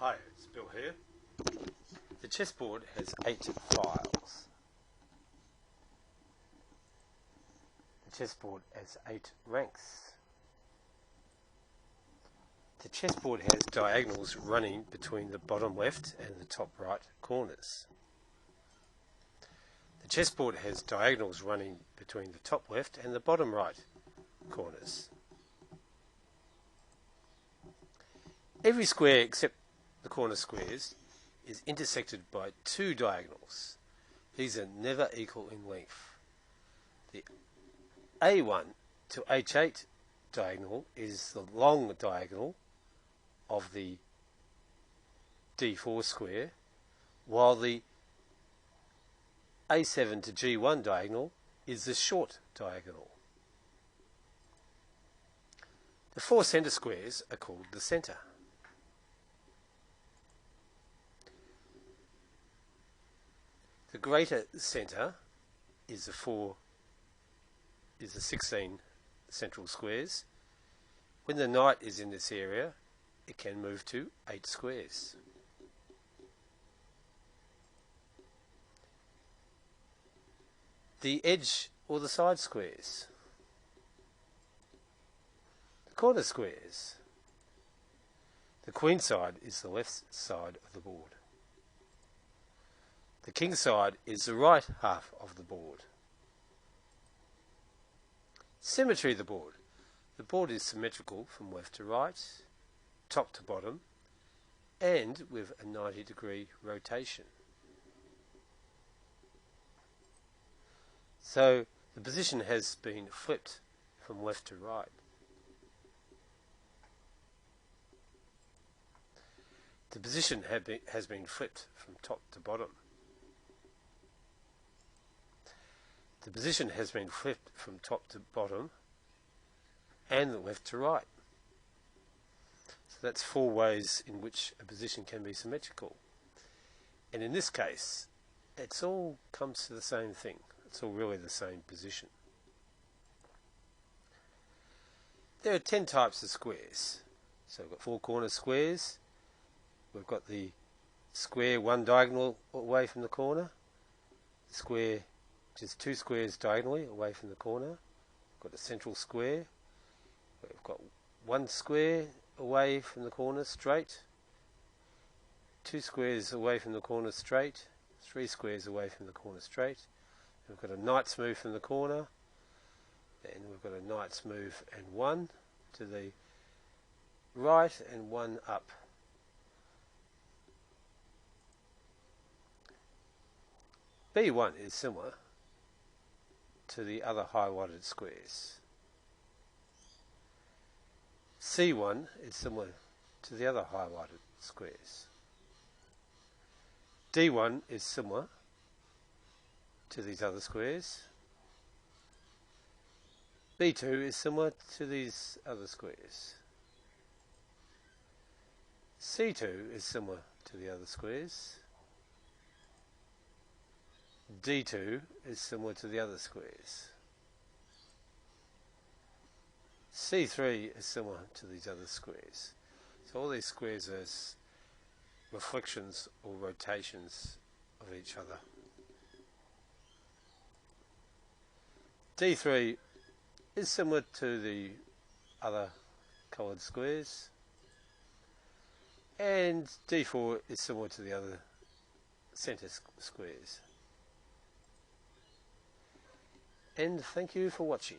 Hi, it's Bill here. The chessboard has 8 files. The chessboard has 8 ranks. The chessboard has diagonals running between the bottom left and the top right corners. The chessboard has diagonals running between the top left and the bottom right corners. Every square except the corner squares is intersected by 2 diagonals. These are never equal in length. The A1 to H8 diagonal is the long diagonal of the D4 square, while the A7 to G1 diagonal is the short diagonal. The 4 centre squares are called the centre. The greater centre is the 16 central squares. When the knight is in this area, it can move to 8 squares. The edge or the side squares. The corner squares. The queen side is the left side of the board. The king side is the right half of the board. Symmetry of the board. The board is symmetrical from left to right, top to bottom, and with a 90-degree rotation. So the position has been flipped from left to right. The position has been flipped from top to bottom. The position has been flipped from top to bottom and left to right. So that's 4 ways in which a position can be symmetrical. And in this case, it all comes to the same thing. It's all really the same position. There are 10 types of squares. So we've got 4 corner squares. We've got the square 1 diagonal away from the corner. The square just 2 squares diagonally away from the corner. We've got a central square. We've got 1 square away from the corner straight. 2 squares away from the corner straight. 3 squares away from the corner straight. We've got a knight's move from the corner. Then we've got a knight's move and 1 to the right and 1 up. B1 is similar to the other highlighted squares. C1 is similar to the other highlighted squares. D1 is similar to these other squares. B2 is similar to these other squares. C2 is similar to the other squares. D2 is similar to the other squares. C3 is similar to these other squares. So all these squares are reflections or rotations of each other. D3 is similar to the other coloured squares. And D4 is similar to the other centre squares. And thank you for watching.